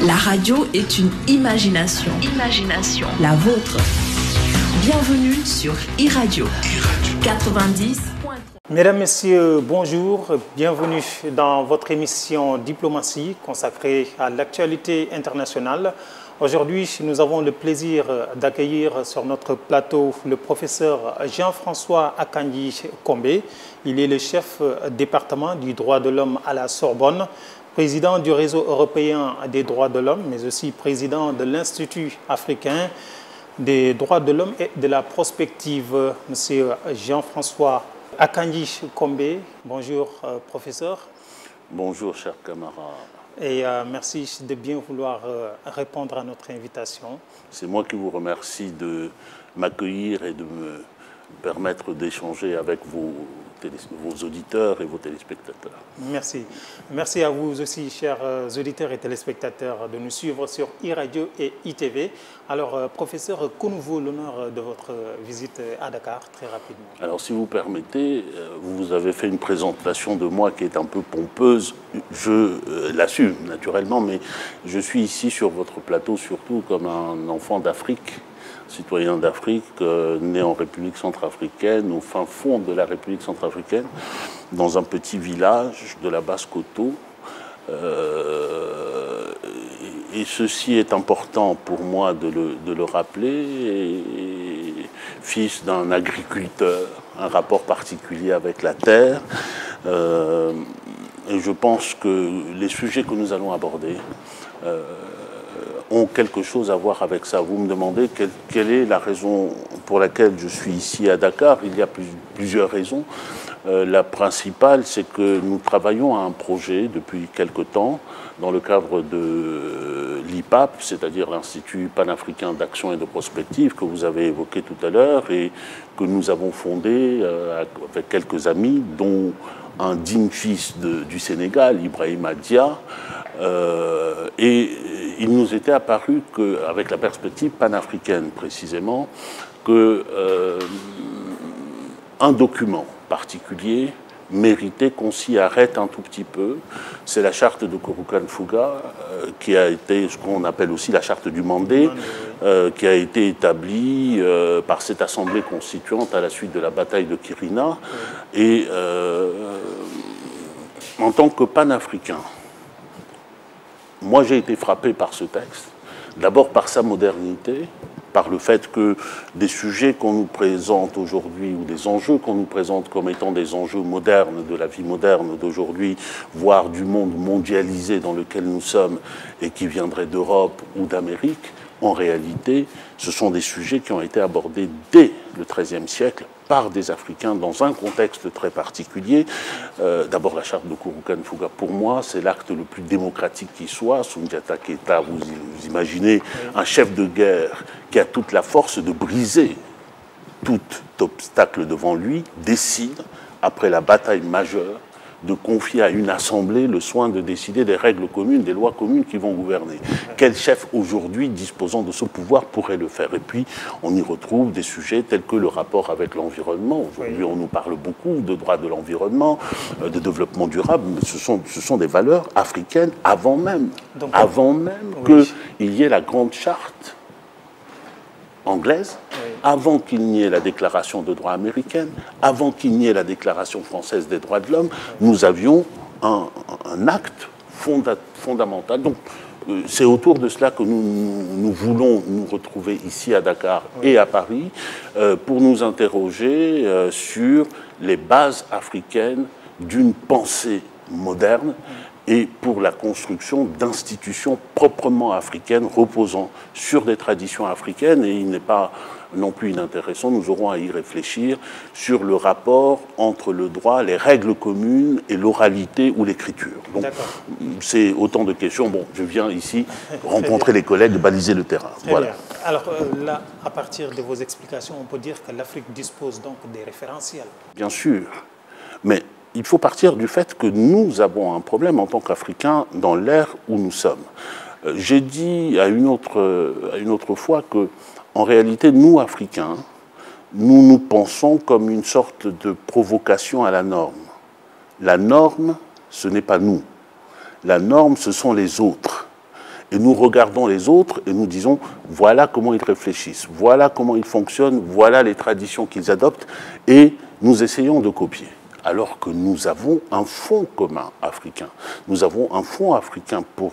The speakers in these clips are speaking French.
La radio est une imagination. La vôtre. Bienvenue sur iRadio 90.3. Mesdames, Messieurs, bonjour. Bienvenue dans votre émission Diplomatie consacrée à l'actualité internationale. Aujourd'hui, nous avons le plaisir d'accueillir sur notre plateau le professeur Jean-François Akanji Combé. Il est le chef département du droit de l'homme à la Sorbonne, président du réseau européen des droits de l'homme, mais aussi président de l'Institut africain des droits de l'homme et de la prospective. Monsieur Jean-François Akanji Combé, bonjour professeur. Bonjour chers camarades. Et merci de bien vouloir répondre à notre invitation. C'est moi qui vous remercie de m'accueillir et de me permettre d'échanger avec vos auditeurs et vos téléspectateurs. Merci. Merci à vous aussi, chers auditeurs et téléspectateurs, de nous suivre sur iRadio et ITV. Alors, professeur, que nous vaut l'honneur de votre visite à Dakar, très rapidement? Alors, si vous permettez, vous avez fait une présentation de moi qui est un peu pompeuse. Je l'assume, naturellement, mais je suis ici sur votre plateau surtout comme un enfant d'Afrique, citoyen d'Afrique, né en République centrafricaine, au fin fond de la République centrafricaine, dans un petit village de la Basse-Koto. Et ceci est important pour moi de le rappeler. Et fils d'un agriculteur, un rapport particulier avec la terre. Et je pense que les sujets que nous allons aborder ont quelque chose à voir avec ça. Vous me demandez quelle est la raison pour laquelle je suis ici à Dakar. Il y a plusieurs raisons. La principale, c'est que nous travaillons à un projet depuis quelque temps dans le cadre de l'IPAP, c'est-à-dire l'Institut panafricain d'action et de prospective que vous avez évoqué tout à l'heure et que nous avons fondé avec quelques amis, dont un digne fils du Sénégal, Ibrahima Dia. Et il nous était apparu qu'avec la perspective panafricaine précisément, qu'un document particulier méritait qu'on s'y arrête un tout petit peu. C'est la charte de Korukan-Fuga, qui a été ce qu'on appelle aussi la charte du Mandé, qui a été établie par cette assemblée constituante à la suite de la bataille de Kirina. Et en tant que panafricain, moi j'ai été frappé par ce texte, d'abord par sa modernité, par le fait que des sujets qu'on nous présente aujourd'hui ou des enjeux qu'on nous présente comme étant des enjeux modernes, de la vie moderne d'aujourd'hui, voire du monde mondialisé dans lequel nous sommes et qui viendrait d'Europe ou d'Amérique, en réalité, ce sont des sujets qui ont été abordés dès le XIIIe siècle par des Africains dans un contexte très particulier. D'abord, la charte de Korukan-Fuga, pour moi, c'est l'acte le plus démocratique qui soit. Soundiata Keita, vous imaginez un chef de guerre qui a toute la force de briser tout obstacle devant lui, décide, après la bataille majeure, de confier à une assemblée le soin de décider des règles communes, des lois communes qui vont gouverner. Quel chef aujourd'hui disposant de ce pouvoir pourrait le faire? Et puis, on y retrouve des sujets tels que le rapport avec l'environnement. Aujourd'hui, on nous parle beaucoup de droits de l'environnement, de développement durable, mais ce sont des valeurs africaines avant même qu'il y ait la grande charte anglaise, avant qu'il n'y ait la déclaration de droit américaine, avant qu'il n'y ait la déclaration française des droits de l'homme, nous avions un acte fondamental. Donc, c'est autour de cela que nous voulons nous retrouver ici à Dakar et à Paris pour nous interroger sur les bases africaines d'une pensée moderne et pour la construction d'institutions proprement africaines reposant sur des traditions africaines. Et il n'est pas non plus inintéressant, nous aurons à y réfléchir sur le rapport entre le droit, les règles communes et l'oralité ou l'écriture. Donc c'est autant de questions. Bon, je viens ici rencontrer les collègues, baliser le terrain. Voilà. Bien. Alors là, à partir de vos explications, on peut dire que l'Afrique dispose donc des référentiels. Bien sûr, mais il faut partir du fait que nous avons un problème en tant qu'Africains dans l'ère où nous sommes. J'ai dit à une autre fois que, en réalité, nous, Africains, nous nous pensons comme une sorte de provocation à la norme. La norme, ce n'est pas nous. La norme, ce sont les autres. Et nous regardons les autres et nous disons, voilà comment ils réfléchissent, voilà comment ils fonctionnent, voilà les traditions qu'ils adoptent, et nous essayons de copier. Alors que nous avons un fonds commun africain. Nous avons un fonds africain pour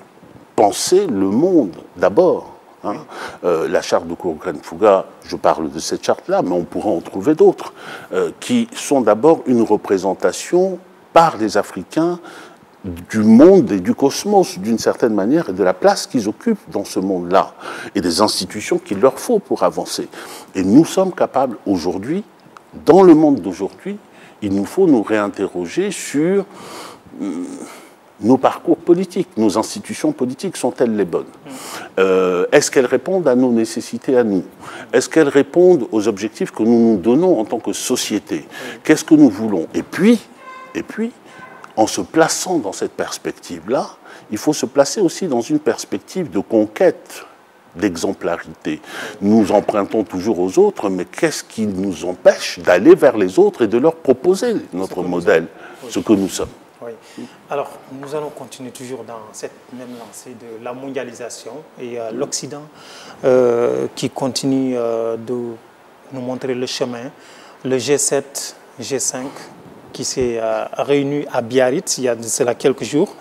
penser le monde d'abord. Hein. La charte de Kouroukan-Fouga, je parle de cette charte-là, mais on pourra en trouver d'autres, qui sont d'abord une représentation par les Africains du monde et du cosmos, d'une certaine manière, et de la place qu'ils occupent dans ce monde-là, et des institutions qu'il leur faut pour avancer. Et nous sommes capables aujourd'hui, dans le monde d'aujourd'hui, il nous faut nous réinterroger sur nos parcours politiques, nos institutions politiques, sont-elles les bonnes? Est-ce qu'elles répondent à nos nécessités à nous? Est-ce qu'elles répondent aux objectifs que nous nous donnons en tant que société? Qu'est-ce que nous voulons? Et puis, en se plaçant dans cette perspective-là, il faut se placer aussi dans une perspective de conquête d'exemplarité. Nous empruntons toujours aux autres, mais qu'est-ce qui nous empêche d'aller vers les autres et de leur proposer notre modèle, ce que nous sommes? Oui. Alors, nous allons continuer toujours dans cette même lancée de la mondialisation et l'Occident qui continue de nous montrer le chemin. Le G7, G5 qui s'est réuni à Biarritz il y a de cela quelques jours,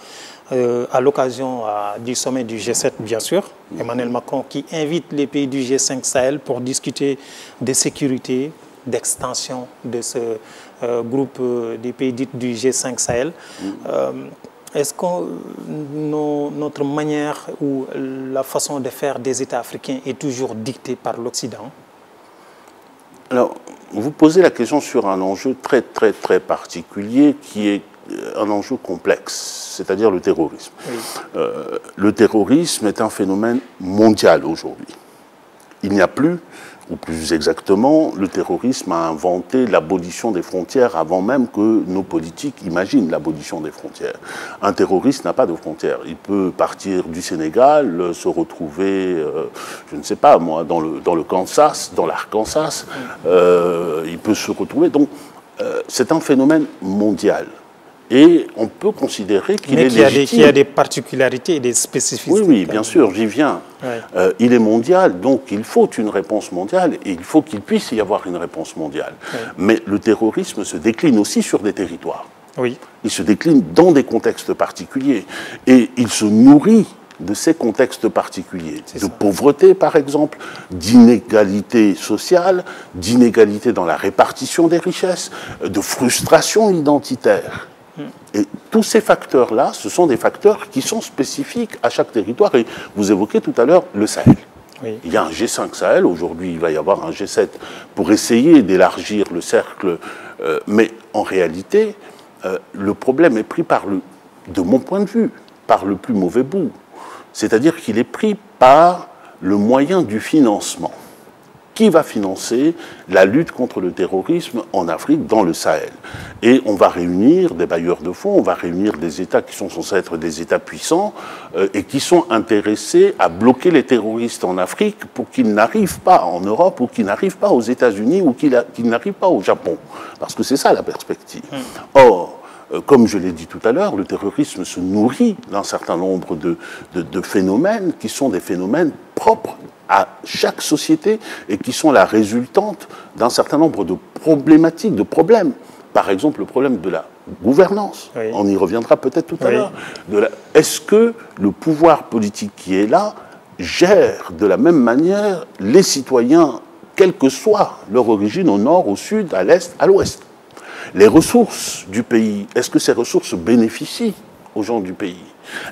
à l'occasion du sommet du G7, bien sûr. Emmanuel Macron qui invite les pays du G5 Sahel pour discuter de sécurité, d'extension de ce groupe des pays dits du G5 Sahel. Est-ce que notre manière ou la façon de faire des États africains est toujours dictée par l'Occident? Alors, vous posez la question sur un enjeu très, très, très particulier qui est un enjeu complexe, c'est-à-dire le terrorisme. Oui. Le terrorisme est un phénomène mondial aujourd'hui. Il n'y a plus, ou plus exactement, le terrorisme a inventé l'abolition des frontières avant même que nos politiques imaginent l'abolition des frontières. Un terroriste n'a pas de frontières. Il peut partir du Sénégal, se retrouver, je ne sais pas moi, dans le Kansas, dans l'Arkansas. Il peut se retrouver. Donc, c'est un phénomène mondial. Et on peut considérer qu'il est légitime. Qu'il y a des particularités et des spécificités. Oui, bien sûr, j'y viens. Ouais. Il est mondial, donc il faut une réponse mondiale et il faut qu'il puisse y avoir une réponse mondiale. Ouais. Mais le terrorisme se décline aussi sur des territoires. Oui. Il se décline dans des contextes particuliers et il se nourrit de ces contextes particuliers, de pauvreté par exemple, d'inégalité sociale, d'inégalité dans la répartition des richesses, de frustration identitaire. Et tous ces facteurs-là, ce sont des facteurs qui sont spécifiques à chaque territoire. Et vous évoquez tout à l'heure le Sahel. Oui. Il y a un G5 Sahel, aujourd'hui il va y avoir un G7 pour essayer d'élargir le cercle. Mais en réalité, le problème est pris de mon point de vue, par le plus mauvais bout. C'est-à-dire qu'il est pris par le moyen du financement. Qui va financer la lutte contre le terrorisme en Afrique, dans le Sahel? Et on va réunir des bailleurs de fonds, on va réunir des États qui sont censés être des États puissants et qui sont intéressés à bloquer les terroristes en Afrique pour qu'ils n'arrivent pas en Europe ou qu'ils n'arrivent pas aux États-Unis ou qu'ils n'arrivent pas au Japon. Parce que c'est ça la perspective. Or, comme je l'ai dit tout à l'heure, le terrorisme se nourrit d'un certain nombre de phénomènes qui sont des phénomènes propres à chaque société et qui sont la résultante d'un certain nombre de problématiques, de problèmes. Par exemple, le problème de la gouvernance. Oui. On y reviendra peut-être tout à l'heure. Est-ce que le pouvoir politique qui est là gère de la même manière les citoyens, quelle que soit leur origine, au nord, au sud, à l'est, à l'ouest? Les ressources du pays, est-ce que ces ressources bénéficient aux gens du pays?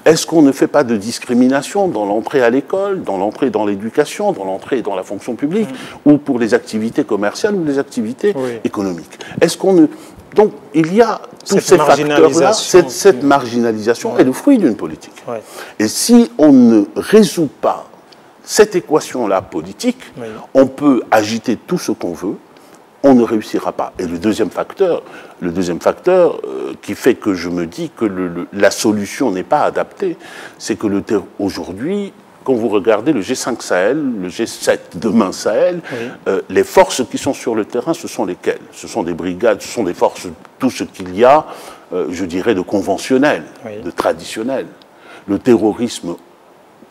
Est-ce qu'on ne fait pas de discrimination dans l'entrée à l'école, dans l'entrée dans l'éducation, dans l'entrée dans la fonction publique, ou pour les activités commerciales ou les activités économiques? Est-ce qu'on ne... Donc, il y a tous ces facteurs-là, cette marginalisation est le fruit d'une politique. Et si on ne résout pas cette équation-là politique, on peut agiter tout ce qu'on veut, on ne réussira pas. Et le deuxième facteur qui fait que je me dis que la solution n'est pas adaptée, c'est que aujourd'hui, quand vous regardez le G5 Sahel, le G7 demain Sahel, les forces qui sont sur le terrain, ce sont lesquelles? Ce sont des brigades, ce sont des forces, tout ce qu'il y a, je dirais, de conventionnel, de traditionnel. Le terrorisme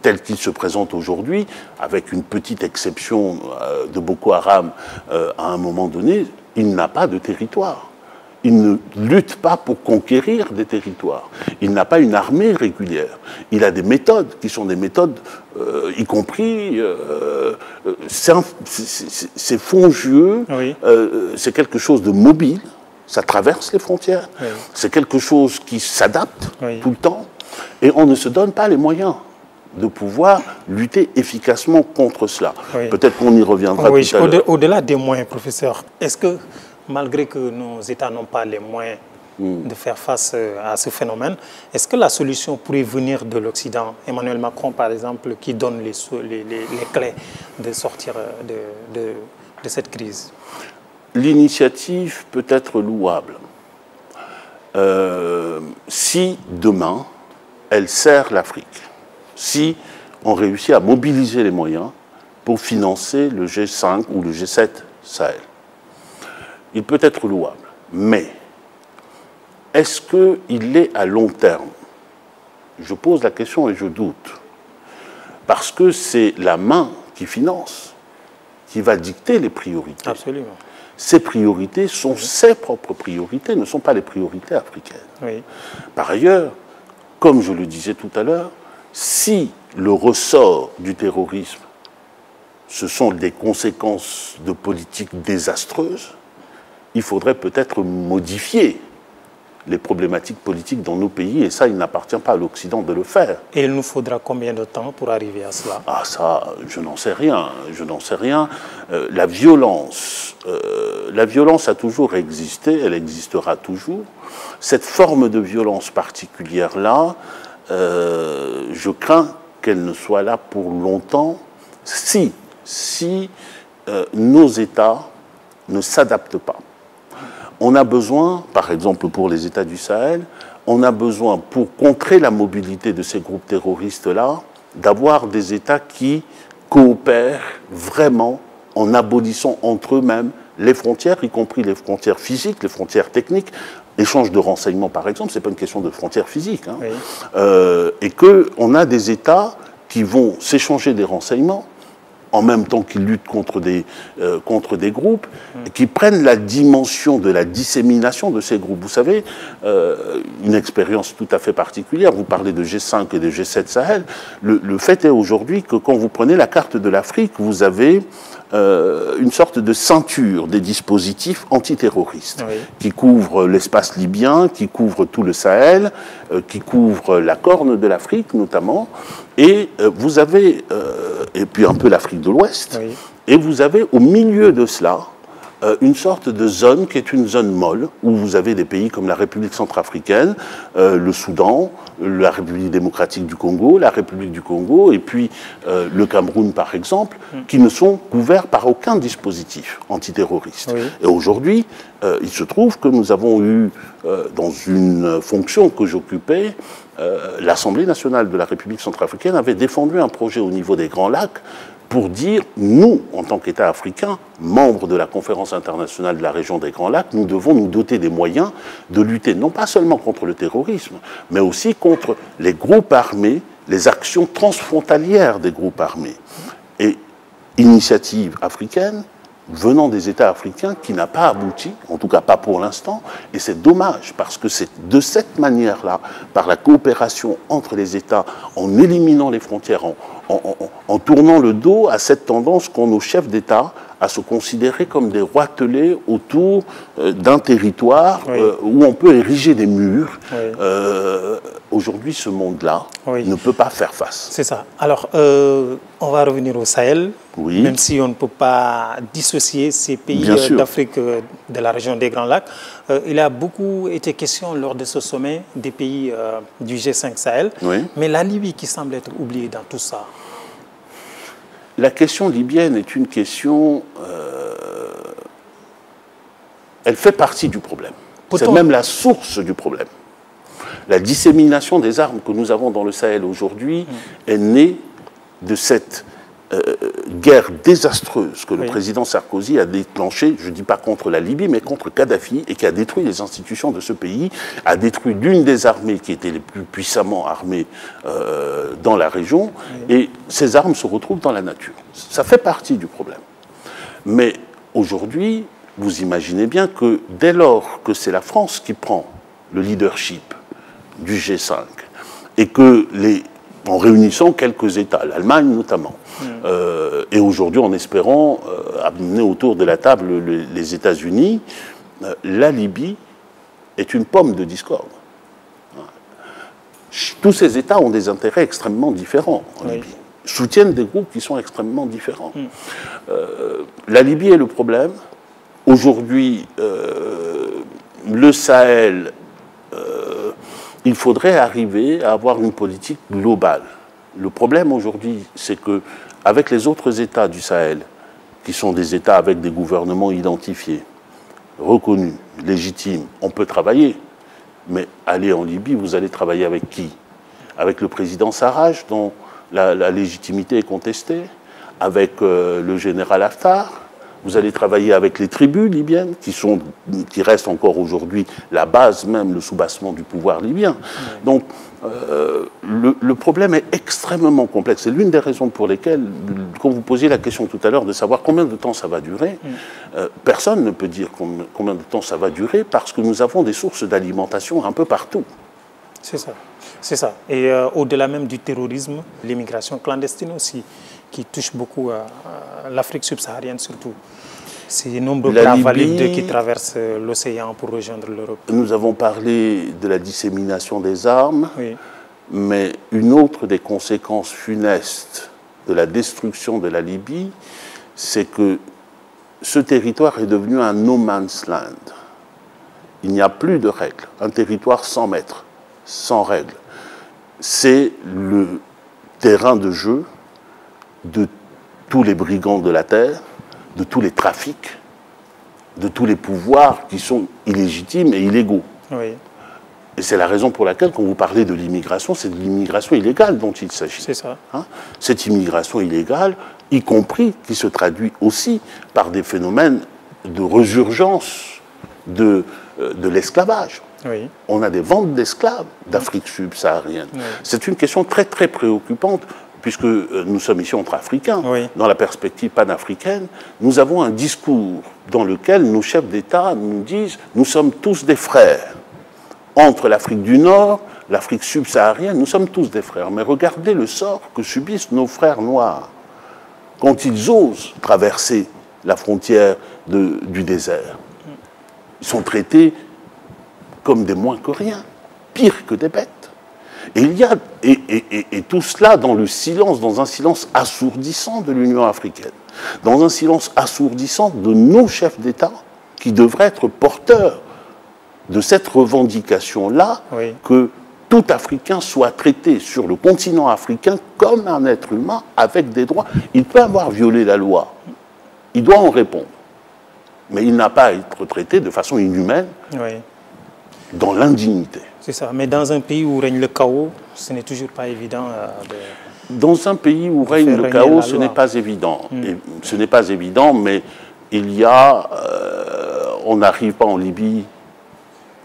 tel qu'il se présente aujourd'hui, avec une petite exception de Boko Haram à un moment donné, il n'a pas de territoire. Il ne lutte pas pour conquérir des territoires. Il n'a pas une armée régulière. Il a des méthodes qui sont des méthodes, y compris, c'est fongieux, oui. C'est quelque chose de mobile, ça traverse les frontières, oui. C'est quelque chose qui s'adapte oui. Tout le temps, et on ne se donne pas les moyens de pouvoir lutter efficacement contre cela. Oui. Peut-être qu'on y reviendra oui, tout à l'heure. Au-delà des moyens, professeur, est-ce que, malgré que nos États n'ont pas les moyens de faire face à ce phénomène, est-ce que la solution pourrait venir de l'Occident? Emmanuel Macron, par exemple, qui donne les clés de sortir de cette crise. L'initiative peut être louable. Si demain, elle sert l'Afrique, si on réussit à mobiliser les moyens pour financer le G5 ou le G7 Sahel, il peut être louable. Mais est-ce qu'il est à long terme? Je pose la question et je doute. Parce que c'est la main qui finance qui va dicter les priorités. Absolument. Ces priorités sont ses propres priorités, ne sont pas les priorités africaines. Oui. Par ailleurs, comme je le disais tout à l'heure, si le ressort du terrorisme, ce sont des conséquences de politiques désastreuses, il faudrait peut-être modifier les problématiques politiques dans nos pays, et ça, il n'appartient pas à l'Occident de le faire. Et il nous faudra combien de temps pour arriver à cela? Ah, ça, je n'en sais rien. Je n'en sais rien. La violence a toujours existé, elle existera toujours. Cette forme de violence particulière-là, je crains qu'elle ne soit là pour longtemps si nos États ne s'adaptent pas. On a besoin, par exemple pour les États du Sahel, on a besoin, pour contrer la mobilité de ces groupes terroristes-là, d'avoir des États qui coopèrent vraiment en abolissant entre eux-mêmes les frontières, y compris les frontières physiques, les frontières techniques. Échange de renseignements, par exemple, ce n'est pas une question de frontières physiques. Hein. Oui. Et qu'on a des États qui vont s'échanger des renseignements en même temps qu'ils luttent contre des groupes, qui prennent la dimension de la dissémination de ces groupes. Vous savez, une expérience tout à fait particulière, vous parlez de G5 et de G7 Sahel, le fait est aujourd'hui que quand vous prenez la carte de l'Afrique, vous avez une sorte de ceinture des dispositifs antiterroristes, oui. Qui couvrent l'espace libyen, qui couvrent tout le Sahel, qui couvrent la Corne de l'Afrique notamment, et vous avez, et puis un peu l'Afrique de l'Ouest, oui. Et vous avez au milieu de cela une sorte de zone qui est une zone molle, où vous avez des pays comme la République centrafricaine, le Soudan, la République démocratique du Congo, la République du Congo, et puis le Cameroun, par exemple, qui ne sont couverts par aucun dispositif antiterroriste. Oui. Et aujourd'hui, il se trouve que nous avons eu, dans une fonction que j'occupais, l'Assemblée nationale de la République centrafricaine avait défendu un projet au niveau des Grands Lacs pour dire, nous, en tant qu'État africain, membres de la conférence internationale de la région des Grands Lacs, nous devons nous doter des moyens de lutter non pas seulement contre le terrorisme, mais aussi contre les groupes armés, les actions transfrontalières des groupes armés. Et initiative africaine, venant des États africains, qui n'a pas abouti, en tout cas pas pour l'instant, et c'est dommage, parce que c'est de cette manière-là, par la coopération entre les États, en éliminant les frontières, en tournant le dos à cette tendance qu'ont nos chefs d'État à se considérer comme des roitelets autour d'un territoire oui. Où on peut ériger des murs. Oui. Aujourd'hui, ce monde-là oui. ne peut pas faire face. C'est ça. Alors, on va revenir au Sahel, oui. Même si on ne peut pas dissocier ces pays d'Afrique de la région des Grands Lacs. Il a beaucoup été question lors de ce sommet des pays du G5 Sahel, oui. Mais la Libye qui semble être oubliée dans tout ça. La question libyenne est une question... elle fait partie du problème. C'est même la source du problème. La dissémination des armes que nous avons dans le Sahel aujourd'hui est née de cette guerre désastreuse que le président Sarkozy a déclenchée, je ne dis pas contre la Libye, mais contre Kadhafi, et qui a détruit les institutions de ce pays, a détruit l'une des armées qui était les plus puissamment armées dans la région, et ces armes se retrouvent dans la nature. Ça fait partie du problème. Mais aujourd'hui, vous imaginez bien que dès lors que c'est la France qui prend le leadership du G5, et que en réunissant quelques États, l'Allemagne notamment, et aujourd'hui en espérant amener autour de la table les États-Unis, la Libye est une pomme de discorde. Tous ces États ont des intérêts extrêmement différents en Libye, soutiennent des groupes qui sont extrêmement différents. La Libye est le problème. Aujourd'hui, le Sahel, il faudrait arriver à avoir une politique globale. Le problème aujourd'hui, c'est qu'avec les autres États du Sahel, qui sont des États avec des gouvernements identifiés, reconnus, légitimes, on peut travailler. Mais aller en Libye, vous allez travailler avec qui? Avec le président Sarraj, dont la légitimité est contestée, avec le général Haftar. Vous allez travailler avec les tribus libyennes, qui restent encore aujourd'hui la base même, le soubassement du pouvoir libyen. Donc, le problème est extrêmement complexe. C'est l'une des raisons pour lesquelles, quand vous posiez la question tout à l'heure de savoir combien de temps ça va durer, personne ne peut dire combien de temps ça va durer, parce que nous avons des sources d'alimentation un peu partout. C'est ça. C'est ça. Et au-delà même du terrorisme, l'immigration clandestine aussi, qui touche beaucoup à l'Afrique subsaharienne surtout. Ces nombreux bras valides qui traversent l'océan pour rejoindre l'Europe. Nous avons parlé de la dissémination des armes, mais une autre des conséquences funestes de la destruction de la Libye, c'est que ce territoire est devenu un no man's land. Il n'y a plus de règles. Un territoire sans maître, sans règles. C'est le terrain de jeu de tous les brigands de la terre, de tous les trafics, de tous les pouvoirs qui sont illégitimes et illégaux. Et c'est la raison pour laquelle, quand vous parlez de l'immigration, c'est de l'immigration illégale dont il s'agit. C'est ça. Cette immigration illégale, y compris, qui se traduit aussi par des phénomènes de résurgence de l'esclavage. On a des ventes d'esclaves d'Afrique subsaharienne. C'est une question très, très préoccupante, puisque nous sommes ici entre Africains, dans la perspective panafricaine. Nous avons un discours dans lequel nos chefs d'État nous disent « nous sommes tous des frères ». Entre l'Afrique du Nord, l'Afrique subsaharienne, nous sommes tous des frères. Mais regardez le sort que subissent nos frères noirs quand ils osent traverser la frontière du désert. Ils sont traités comme des moins que rien, pire que des bêtes. Et tout cela dans le silence, dans un silence assourdissant de l'Union africaine, dans un silence assourdissant de nos chefs d'État qui devraient être porteurs de cette revendication-là, que tout Africain soit traité sur le continent africain comme un être humain avec des droits. Il peut avoir violé la loi, il doit en répondre, mais il n'a pas à être traité de façon inhumaine dans l'indignité. C'est ça, mais dans un pays où règne le chaos, ce n'est toujours pas évident Dans un pays où règne le chaos, ce n'est pas évident. Et ce n'est pas évident, mais il y a... on n'arrive pas en Libye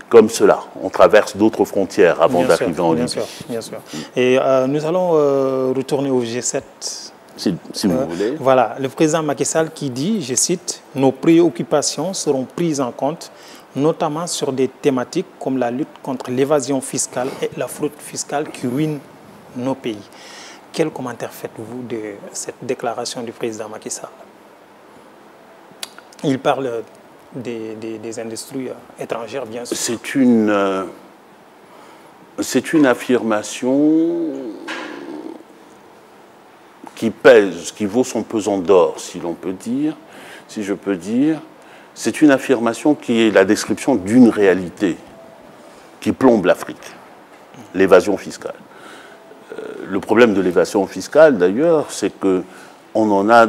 comme cela. On traverse d'autres frontières avant d'arriver en Libye. Bien sûr. Et nous allons retourner au G7. Si vous voulez. Voilà, le président Macky Sall qui dit, je cite, « Nos préoccupations seront prises en compte, notamment sur des thématiques comme la lutte contre l'évasion fiscale et la fraude fiscale qui ruinent nos pays. » Quel commentaire faites-vous de cette déclaration du président Macky Sall? Il parle des industries étrangères, bien sûr. C'est une affirmation qui pèse, qui vaut son pesant d'or, si l'on peut dire, si je peux dire. C'est une affirmation qui est la description d'une réalité qui plombe l'Afrique, l'évasion fiscale. Le problème de l'évasion fiscale, d'ailleurs, c'est qu'on n'en a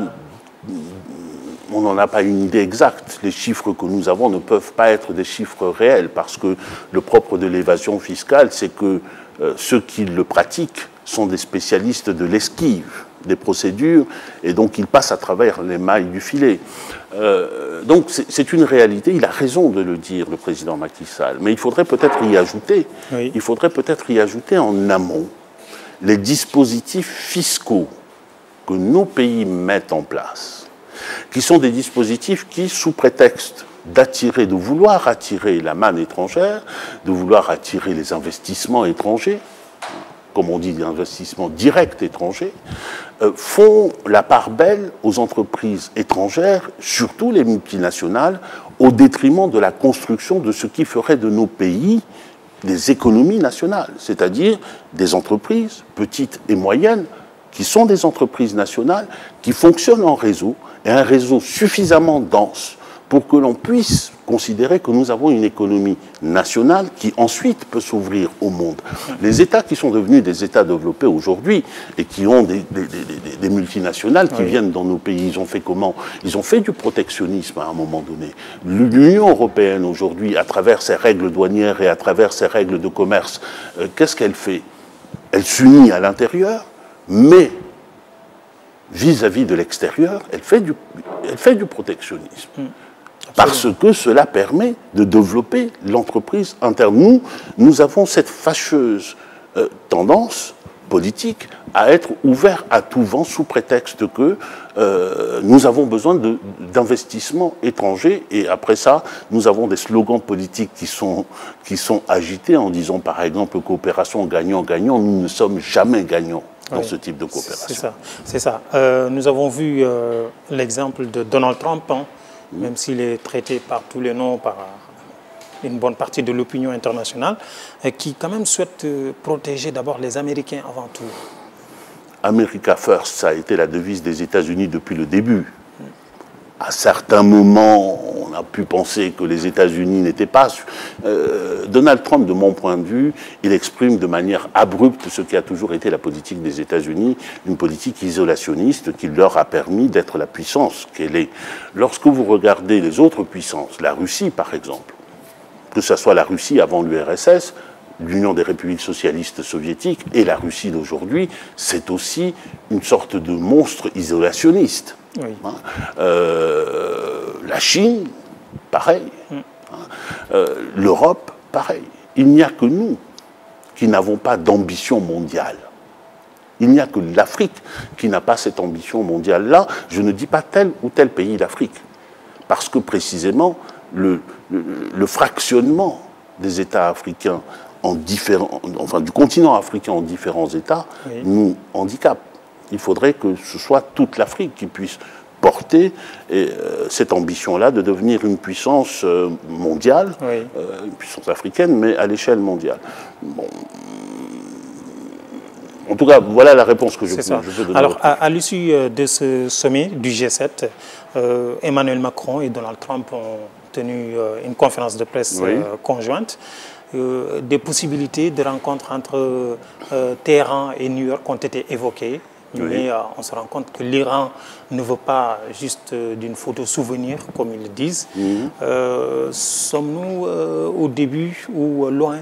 pas une idée exacte. Les chiffres que nous avons ne peuvent pas être des chiffres réels, parce que le propre de l'évasion fiscale, c'est que ceux qui le pratiquent sont des spécialistes de l'esquive des procédures, et donc ils passent à travers les mailles du filet. Donc c'est une réalité, il a raison de le dire, le président Macky Sall, mais il faudrait peut-être y ajouter, en amont les dispositifs fiscaux que nos pays mettent en place, qui sont des dispositifs qui, sous prétexte de vouloir attirer la manne étrangère, de vouloir attirer les investissements étrangers, comme on dit, des investissements directs étrangers, font la part belle aux entreprises étrangères, surtout les multinationales, au détriment de la construction de ce qui ferait de nos pays des économies nationales, c'est-à-dire des entreprises petites et moyennes, qui sont des entreprises nationales, qui fonctionnent en réseau, et un réseau suffisamment dense pour que l'on puisse considérer que nous avons une économie nationale qui ensuite peut s'ouvrir au monde. Les États qui sont devenus des États développés aujourd'hui et qui ont des multinationales qui viennent dans nos pays, ils ont fait comment? Ils ont fait du protectionnisme à un moment donné. L'Union européenne aujourd'hui, à travers ses règles douanières et à travers ses règles de commerce, qu'est-ce qu'elle fait? Elle s'unit à l'intérieur, mais vis-à-vis de l'extérieur, elle fait du protectionnisme. Parce que cela permet de développer l'entreprise interne. Nous avons cette fâcheuse tendance politique à être ouverts à tout vent sous prétexte que nous avons besoin d'investissements étrangers, et après ça, nous avons des slogans politiques qui sont agités en disant par exemple coopération gagnant-gagnant. Nous ne sommes jamais gagnants dans ce type de coopération. C'est ça. Nous avons vu l'exemple de Donald Trump, même s'il est traité par tous les noms, par une bonne partie de l'opinion internationale, qui quand même souhaite protéger d'abord les Américains avant tout. America First, ça a été la devise des États-Unis depuis le début. À certains moments, on a pu penser que les États-Unis n'étaient pas... Donald Trump, de mon point de vue, il exprime de manière abrupte ce qui a toujours été la politique des États-Unis, une politique isolationniste qui leur a permis d'être la puissance qu'elle est. Lorsque vous regardez les autres puissances, la Russie par exemple, que ce soit la Russie avant l'URSS, l'Union des républiques socialistes soviétiques et la Russie d'aujourd'hui, c'est aussi une sorte de monstre isolationniste. Oui. La Chine, pareil. L'Europe, pareil. Il n'y a que nous qui n'avons pas d'ambition mondiale. Il n'y a que l'Afrique qui n'a pas cette ambition mondiale-là. Je ne dis pas tel ou tel pays d'Afrique, parce que précisément, le fractionnement des États africains du continent africain en différents États nous handicape. Il faudrait que ce soit toute l'Afrique qui puisse porter cette ambition-là de devenir une puissance mondiale, une puissance africaine, mais à l'échelle mondiale. Bon. En tout cas, voilà la réponse que je peux donner. Alors, à l'issue de ce sommet du G7, Emmanuel Macron et Donald Trump ont tenu une conférence de presse conjointe. Des possibilités de rencontres entre Téhéran et New York ont été évoquées. Mais on se rend compte que l'Iran ne veut pas juste d'une photo souvenir, comme ils le disent. Sommes-nous au début ou loin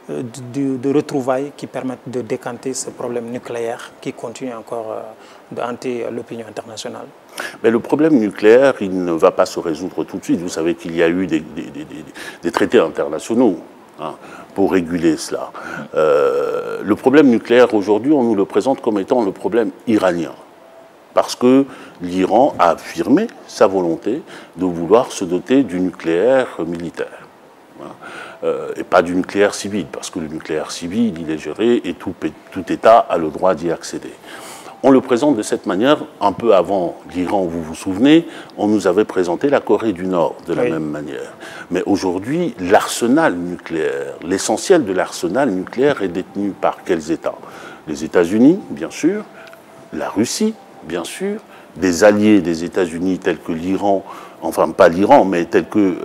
de retrouvailles qui permettent de décanter ce problème nucléaire qui continue encore de hanter l'opinion internationale? Mais le problème nucléaire, il ne va pas se résoudre tout de suite. Vous savez qu'il y a eu des traités internationaux pour réguler cela. Le problème nucléaire aujourd'hui, on nous le présente comme étant le problème iranien. Parce que l'Iran a affirmé sa volonté de vouloir se doter du nucléaire militaire. Et pas du nucléaire civil, parce que le nucléaire civil, il est géré et tout État a le droit d'y accéder. On le présente de cette manière. Un peu avant l'Iran, vous vous souvenez, on nous avait présenté la Corée du Nord de la même manière. Mais aujourd'hui, l'arsenal nucléaire, l'essentiel de l'arsenal nucléaire est détenu par quels États? Les États-Unis, bien sûr, la Russie, bien sûr, des alliés des États-Unis tels que l'Iran, enfin pas l'Iran, mais tels que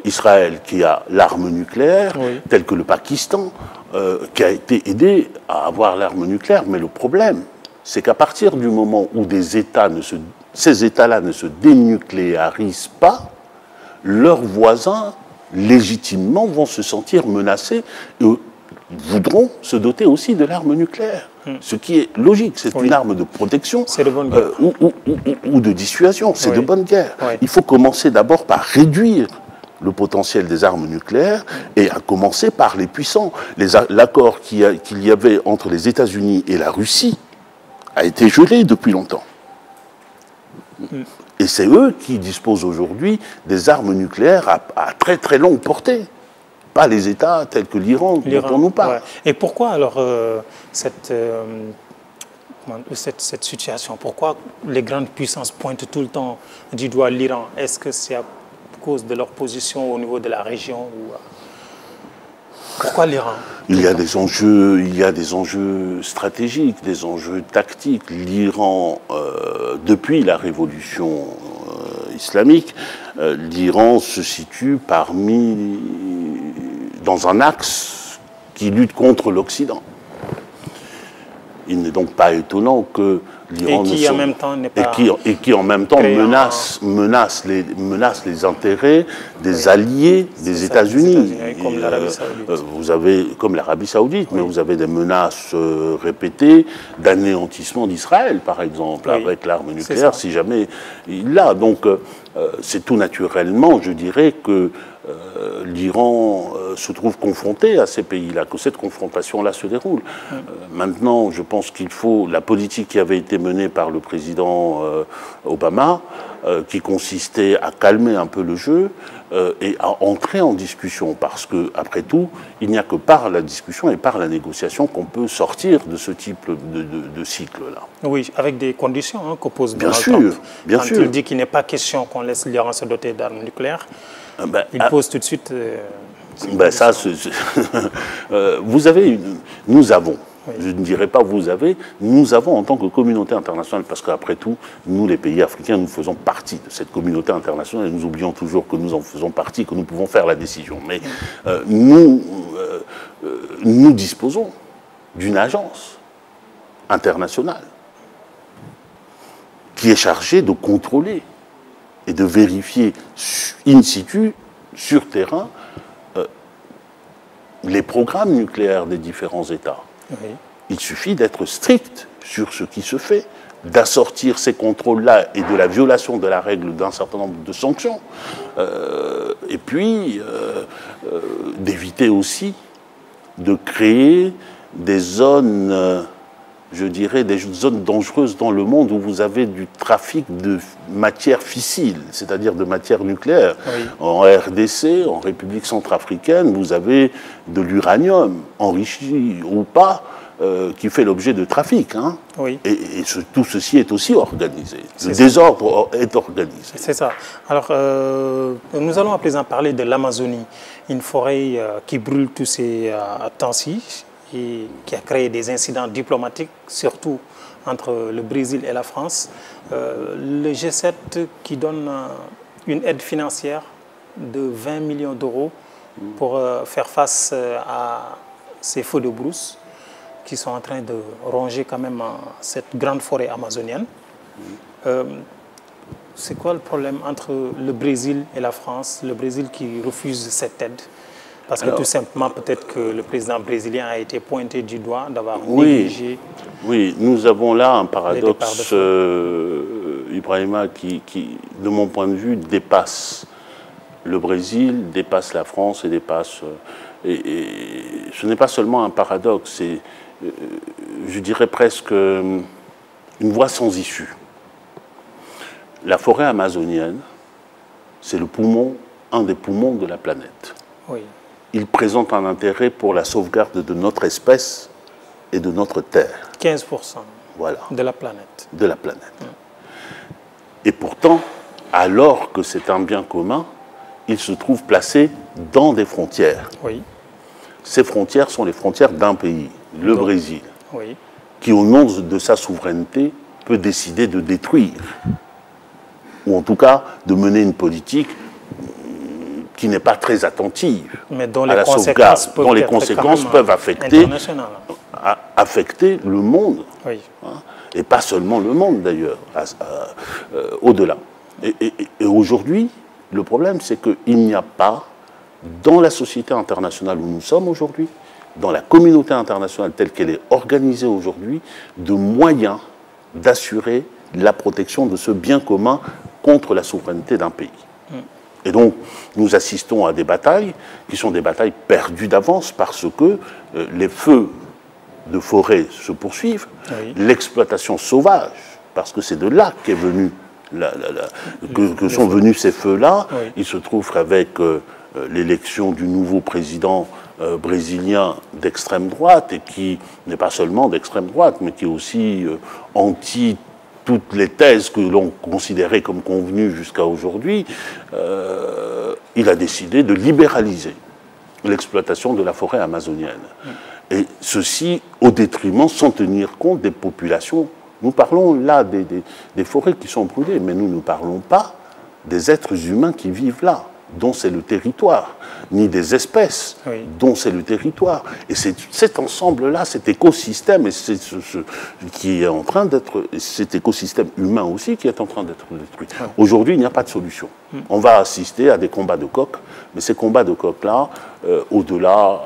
Israël qui a l'arme nucléaire, tels que le Pakistan, qui a été aidé à avoir l'arme nucléaire. Mais le problème, c'est qu'à partir du moment où ces États-là ne se dénucléarisent pas, leurs voisins, légitimement, vont se sentir menacés. Et voudront se doter aussi de l'arme nucléaire. Ce qui est logique, c'est une arme de protection ou de dissuasion, c'est de bonne guerre. Il faut commencer d'abord par réduire le potentiel des armes nucléaires et à commencer par les puissants. L'accord qu'il y avait entre les États-Unis et la Russie a été gelé depuis longtemps. Et c'est eux qui disposent aujourd'hui des armes nucléaires à très très longue portée. Pas les États tels que l'Iran dont on nous parle. Et pourquoi alors cette situation? Pourquoi les grandes puissances pointent tout le temps du doigt l'Iran? Est-ce que c'est à cause de leur position au niveau de la région ou... Pourquoi l'Iran? Il y a des enjeux stratégiques, des enjeux tactiques. L'Iran, depuis la révolution islamique, l'Iran se situe dans un axe qui lutte contre l'Occident. Il n'est donc pas étonnant que l'Iran en même temps n'est pas qui en même temps menace les intérêts des alliés des États-Unis. Comme l'Arabie Saoudite. Vous avez, comme l'Arabie Saoudite, mais vous avez des menaces répétées d'anéantissement d'Israël, par exemple, avec l'arme nucléaire, si jamais il l'a. Donc, c'est tout naturellement, je dirais, que l'Iran se trouve confronté à ces pays-là, que cette confrontation-là se déroule. Maintenant, je pense qu'il faut la politique qui avait été menée par le président Obama, qui consistait à calmer un peu le jeu et à entrer en discussion, parce que, après tout, il n'y a que par la discussion et par la négociation qu'on peut sortir de ce type de cycle-là. Oui, avec des conditions qu'oppose Donald Trump. Bien sûr. Quand il dit qu'il n'est pas question qu'on laisse l'Iran se doter d'armes nucléaires, il pose tout de suite... nous avons, je ne dirais pas nous avons en tant que communauté internationale, parce qu'après tout, nous les pays africains, nous faisons partie de cette communauté internationale et nous oublions toujours que nous en faisons partie, que nous pouvons faire la décision. Mais nous disposons d'une agence internationale qui est chargée de contrôler et de vérifier in situ, sur terrain, les programmes nucléaires des différents États. Oui. Il suffit d'être strict sur ce qui se fait, d'assortir ces contrôles-là et de la violation de la règle d'un certain nombre de sanctions, et puis d'éviter aussi de créer des zones... je dirais, des zones dangereuses dans le monde où vous avez du trafic de matières fissiles, c'est-à-dire de matières nucléaires. Oui. En RDC, en République centrafricaine, vous avez de l'uranium, enrichi ou pas, qui fait l'objet de trafic. Oui. Et tout ceci est aussi organisé. Le désordre est organisé. C'est ça. Alors, nous allons à présent parler de l'Amazonie, une forêt qui brûle tous ces temps-ci, et qui a créé des incidents diplomatiques, surtout entre le Brésil et la France. Le G7 qui donne une aide financière de 20 millions d'euros pour faire face à ces feux de brousse qui sont en train de ronger quand même cette grande forêt amazonienne. C'est quoi le problème entre le Brésil et la France? Le Brésil qui refuse cette aide? Parce que tout simplement, peut-être que le président brésilien a été pointé du doigt d'avoir négligé... Oui, nous avons là un paradoxe, Ibrahima, qui, de mon point de vue, dépasse le Brésil, dépasse la France et dépasse... Et ce n'est pas seulement un paradoxe, c'est, je dirais presque, une voie sans issue. La forêt amazonienne, c'est le poumon, un des poumons de la planète. Oui. Il présente un intérêt pour la sauvegarde de notre espèce et de notre terre. 15% de la planète. De la planète. Et pourtant, alors que c'est un bien commun, il se trouve placé dans des frontières. Oui. Ces frontières sont les frontières d'un pays, le Brésil, qui, au nom de sa souveraineté, peut décider de détruire, ou en tout cas de mener une politique qui n'est pas très attentive à la sauvegarde, dont les conséquences peuvent affecter le monde, et pas seulement le monde d'ailleurs, au-delà. Et aujourd'hui, le problème c'est qu'il n'y a pas, dans la société internationale où nous sommes aujourd'hui, dans la communauté internationale telle qu'elle est organisée aujourd'hui, de moyens d'assurer la protection de ce bien commun contre la souveraineté d'un pays. Et donc, nous assistons à des batailles qui sont des batailles perdues d'avance parce que les feux de forêt se poursuivent, l'exploitation sauvage, parce que c'est de là qu'est venu que sont venus ces feux-là. Il se trouve qu'avec l'élection du nouveau président brésilien d'extrême droite, et qui n'est pas seulement d'extrême droite, mais qui est aussi anti toutes les thèses que l'on considérait comme convenues jusqu'à aujourd'hui, il a décidé de libéraliser l'exploitation de la forêt amazonienne. Et ceci au détriment, sans tenir compte des populations. Nous parlons là des forêts qui sont brûlées, mais nous ne parlons pas des êtres humains qui vivent là, dont c'est le territoire, ni des espèces dont c'est le territoire. Et c'est cet ensemble-là, cet écosystème, et qui est en train d'être, cet écosystème humain aussi, qui est en train d'être détruit. Aujourd'hui, il n'y a pas de solution. On va assister à des combats de coqs, mais ces combats de coqs-là, au-delà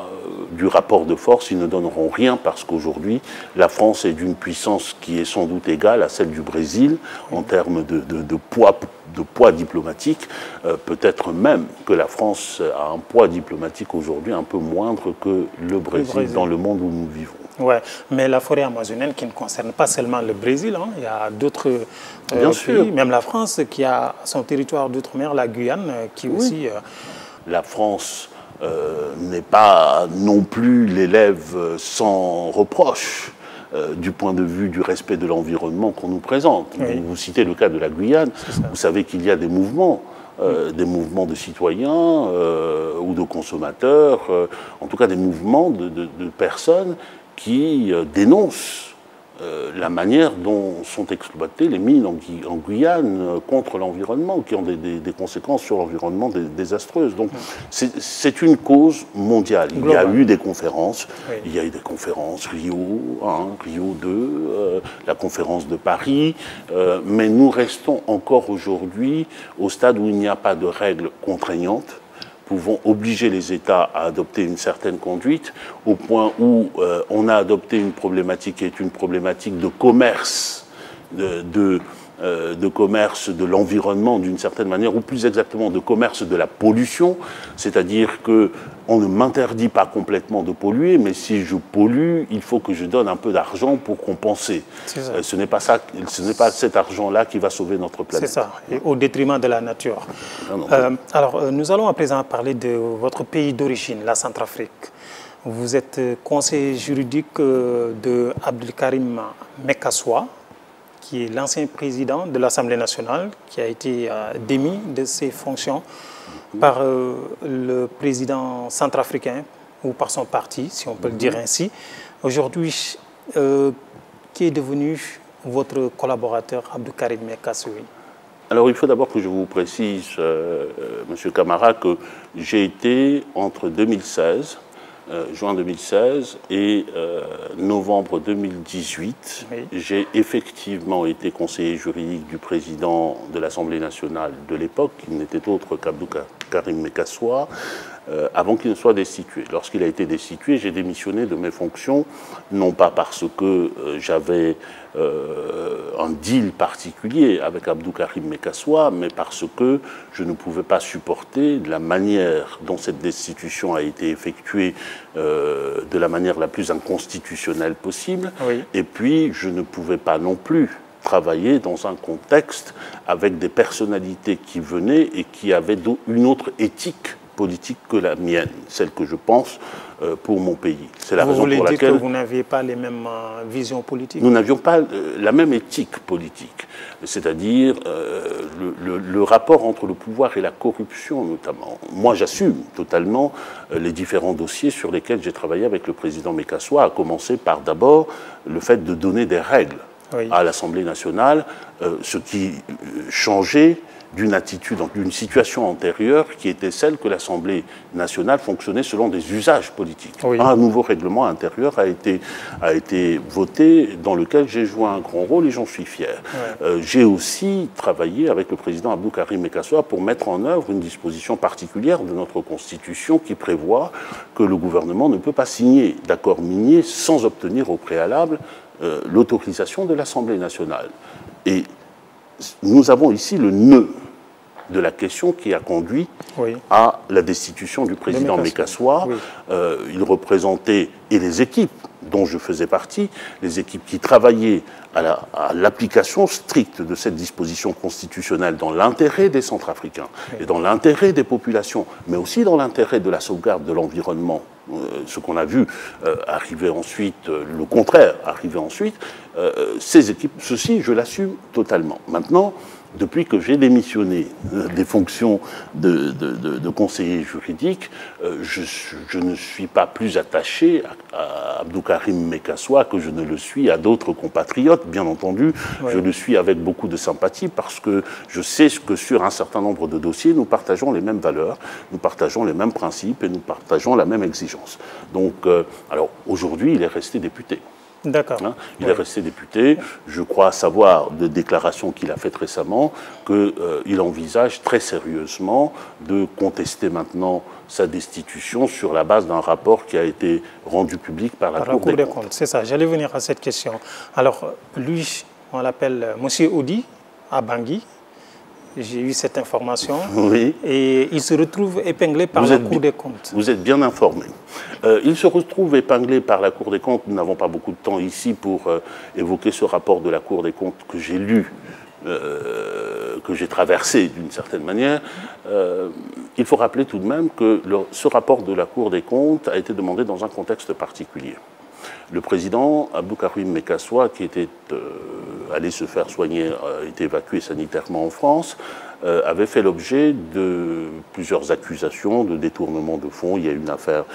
du rapport de force, ils ne donneront rien parce qu'aujourd'hui, la France est d'une puissance qui est sans doute égale à celle du Brésil en termes de poids diplomatique. Peut-être même que la France a un poids diplomatique aujourd'hui un peu moindre que le Brésil dans le monde où nous vivons. Oui, mais la forêt amazonienne qui ne concerne pas seulement le Brésil, hein, il y a d'autres pays, même la France qui a son territoire d'outre-mer, la Guyane, qui aussi... La France... n'est pas non plus l'élève sans reproche du point de vue du respect de l'environnement qu'on nous présente. Vous citez le cas de la Guyane, vous savez qu'il y a des mouvements de citoyens ou de consommateurs, en tout cas des mouvements de personnes qui dénoncent la manière dont sont exploitées les mines en Guyane contre l'environnement, qui ont des conséquences sur l'environnement désastreuses. Donc c'est une cause mondiale. Il y a eu des conférences, il y a eu des conférences Rio 1, Rio 2, la conférence de Paris, mais nous restons encore aujourd'hui au stade où il n'y a pas de règles contraignantes pouvant obliger les États à adopter une certaine conduite, au point où on a adopté une problématique qui est une problématique de commerce, de commerce de l'environnement d'une certaine manière, ou plus exactement de commerce de la pollution, c'est-à-dire qu'on ne m'interdit pas complètement de polluer, mais si je pollue, il faut que je donne un peu d'argent pour compenser. Ce n'est pas cet argent-là qui va sauver notre planète. C'est ça, et au détriment de la nature. Alors, nous allons à présent parler de votre pays d'origine, la Centrafrique. Vous êtes conseiller juridique de Abdelkarim Mekassoua, qui est l'ancien président de l'Assemblée nationale, qui a été démis de ses fonctions par le président centrafricain, ou par son parti, si on peut le dire ainsi. Aujourd'hui, qui est devenu votre collaborateur, Abdelkarim Mekassoua? Alors, il faut d'abord que je vous précise, M. Camara, que j'ai été entre 2016, juin 2016 et novembre 2018, j'ai effectivement été conseiller juridique du président de l'Assemblée nationale de l'époque, qui n'était autre qu'Abdelkarim Mekassoua, avant qu'il ne soit destitué. Lorsqu'il a été destitué, j'ai démissionné de mes fonctions, non pas parce que j'avais un deal particulier avec Abdelkarim Mekassoua, mais parce que je ne pouvais pas supporter la manière dont cette destitution a été effectuée de la manière la plus inconstitutionnelle possible. Et puis, je ne pouvais pas non plus travailler dans un contexte avec des personnalités qui venaient et qui avaient une autre éthique politique que la mienne, celle que je pense pour mon pays. C'est la raison pour laquelle... Vous voulez dire que vous n'aviez pas les mêmes visions politiques? Nous n'avions pas la même éthique politique, c'est-à-dire le rapport entre le pouvoir et la corruption notamment. Moi, j'assume totalement les différents dossiers sur lesquels j'ai travaillé avec le président Mekassoua, à commencer par d'abord le fait de donner des règles à l'Assemblée nationale, ce qui changeait d'une attitude, d'une situation antérieure qui était celle que l'Assemblée nationale fonctionnait selon des usages politiques. Oui. Un nouveau règlement intérieur a été voté, dans lequel j'ai joué un grand rôle et j'en suis fier. Ouais. J'ai aussi travaillé avec le président Abdou Karim Mekassoua pour mettre en œuvre une disposition particulière de notre Constitution qui prévoit que le gouvernement ne peut pas signer d'accord minier sans obtenir au préalable l'autorisation de l'Assemblée nationale. Et nous avons ici le nœud de la question qui a conduit oui. à la destitution du président Mekassoua. Oui. Il représentait, et les équipes dont je faisais partie, les équipes qui travaillaient à l'application stricte de cette disposition constitutionnelle dans l'intérêt des Centrafricains oui. et dans l'intérêt des populations, mais aussi dans l'intérêt de la sauvegarde de l'environnement. Ce qu'on a vu arriver ensuite, le contraire arriver ensuite, ces équipes, ceci, je l'assume totalement. Maintenant, depuis que j'ai démissionné des fonctions de conseiller juridique, je ne suis pas plus attaché à Abdou Karim Mekassoua que je ne le suis à d'autres compatriotes, bien entendu. Oui. Je le suis avec beaucoup de sympathie parce que je sais que sur un certain nombre de dossiers, nous partageons les mêmes valeurs, nous partageons les mêmes principes et nous partageons la même exigence. Donc, alors aujourd'hui, il est resté député. D'accord. Hein, il est resté député. Je crois savoir de déclarations qu'il a faites récemment qu'il envisage très sérieusement de contester maintenant sa destitution sur la base d'un rapport qui a été rendu public par la Cour des comptes. C'est ça, j'allais venir à cette question. Alors, lui, on l'appelle M. Oudi, à Bangui. J'ai eu cette information. Oui. Et il se retrouve épinglé par la Cour des comptes. Vous êtes bien informé. Il se retrouve épinglé par la Cour des comptes. Nous n'avons pas beaucoup de temps ici pour évoquer ce rapport de la Cour des comptes que j'ai lu, que j'ai traversé d'une certaine manière. Il faut rappeler tout de même que ce rapport de la Cour des comptes a été demandé dans un contexte particulier. Le président Abdou Karim Mekassoua, qui était allé se faire soigner, a été évacué sanitairement en France, avait fait l'objet de plusieurs accusations de détournement de fonds. Il y a eu une affaire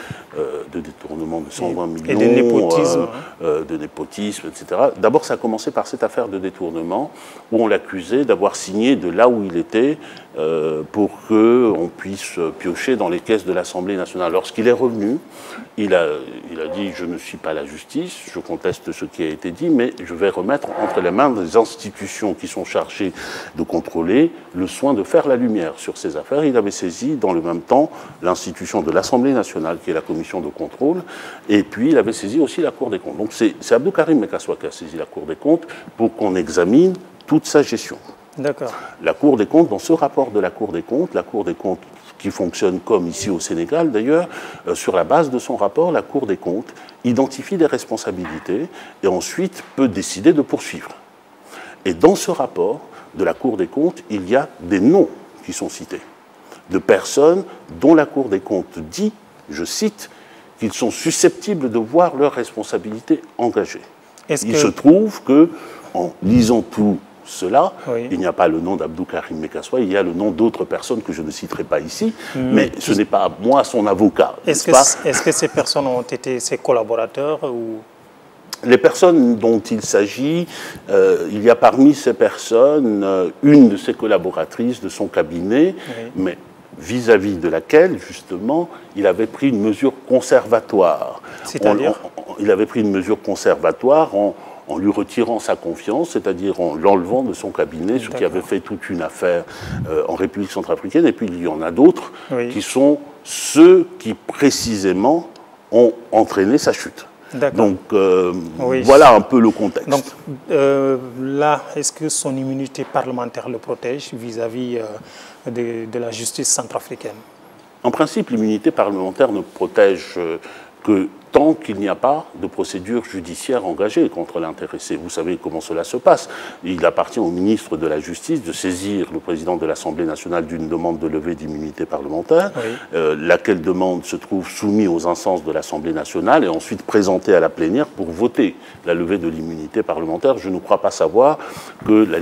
de détournement de 120 millions. Et de népotisme. De népotisme, etc. D'abord, ça a commencé par cette affaire de détournement, où on l'accusait d'avoir signé de là où il était pour qu'on puisse piocher dans les caisses de l'Assemblée nationale. Lorsqu'il est revenu, il a dit « Je ne suis pas la justice, je conteste ce qui a été dit, mais je vais remettre entre les mains des institutions qui sont chargées de contrôler le soin de faire la lumière sur ces affaires ». Il avait saisi dans le même temps l'institution de l'Assemblée nationale, qui est la commission de contrôle, et puis il avait saisi aussi la Cour des comptes. Donc c'est Abdou Karim Mekassoua qui a saisi la Cour des comptes pour qu'on examine toute sa gestion. D'accord. La Cour des comptes, dans ce rapport de la Cour des comptes qui fonctionne comme ici au Sénégal d'ailleurs, sur la base de son rapport, la Cour des comptes identifie des responsabilités et ensuite peut décider de poursuivre. Et dans ce rapport de la Cour des comptes, il y a des noms qui sont cités, de personnes dont la Cour des comptes dit, je cite, qu'ils sont susceptibles de voir leurs responsabilités engagées. Il se trouve que, en lisant tout cela, oui. Il n'y a pas le nom d'Abdou Karim Mekassoua, il y a le nom d'autres personnes que je ne citerai pas ici, mais ce n'est pas moi son avocat. Est-ce que ces personnes ont été ses collaborateurs ou... Les personnes dont il s'agit, il y a parmi ces personnes une de ses collaboratrices de son cabinet, oui. Mais vis-à-vis de laquelle, justement, il avait pris une mesure conservatoire. C'est-à-dire ? Il avait pris une mesure conservatoire en lui retirant sa confiance, c'est-à-dire en l'enlevant de son cabinet, ce qui avait fait toute une affaire en République centrafricaine. Et puis il y en a d'autres oui. qui sont ceux qui, précisément, ont entraîné sa chute. Donc, oui. Voilà un peu le contexte. Donc, là, est-ce que son immunité parlementaire le protège vis-à-vis de la justice centrafricaine? En principe, l'immunité parlementaire ne protège que tant qu'il n'y a pas de procédure judiciaire engagée contre l'intéressé. Vous savez comment cela se passe. Il appartient au ministre de la Justice de saisir le président de l'Assemblée nationale d'une demande de levée d'immunité parlementaire, oui. Laquelle demande se trouve soumise aux instances de l'Assemblée nationale et ensuite présentée à la plénière pour voter la levée de l'immunité parlementaire. Je ne crois pas savoir que la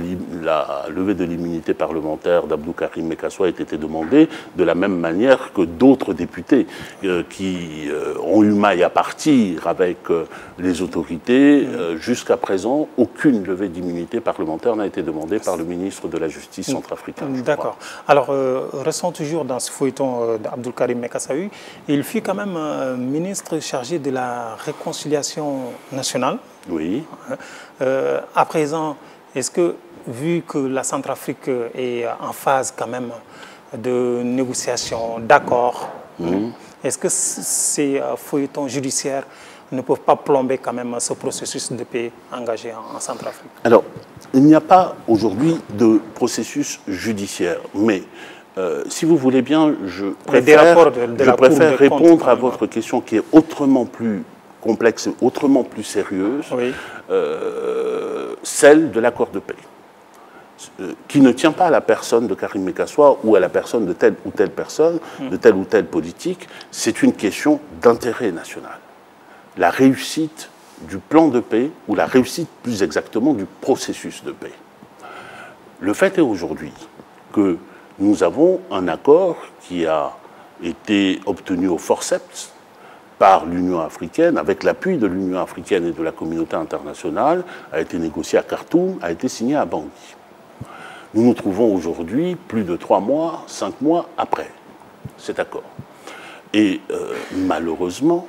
levée de l'immunité parlementaire d'Abdou Karim Mekassoua ait été demandée de la même manière que d'autres députés qui ont eu maille à partir avec les autorités. Jusqu'à présent, aucune levée d'immunité parlementaire n'a été demandée par le ministre de la Justice centrafricain. D'accord. Alors, restons toujours dans ce feuilleton d'Abdoul Karim Mekassaoui. Il fut quand même ministre chargé de la réconciliation nationale. Oui. À présent, est-ce que, vu que la Centrafrique est en phase quand même de négociation, d'accord, est-ce que ces feuilletons judiciaires ne peuvent pas plomber quand même ce processus de paix engagé en Centrafrique? Alors, il n'y a pas aujourd'hui de processus judiciaire, mais si vous voulez bien, je préfère répondre à votre question qui est autrement plus complexe, autrement plus sérieuse, oui. Celle de l'accord de paix, qui ne tient pas à la personne de Karim Mekassoua ou à la personne de telle ou telle personne, de telle ou telle politique. C'est une question d'intérêt national. La réussite du plan de paix, ou la réussite plus exactement du processus de paix. Le fait est aujourd'hui que nous avons un accord qui a été obtenu au forceps par l'Union africaine, avec l'appui de l'Union africaine et de la communauté internationale, a été négocié à Khartoum, a été signé à Bangui. Nous nous trouvons aujourd'hui, plus de 3 mois, 5 mois après cet accord. Et malheureusement,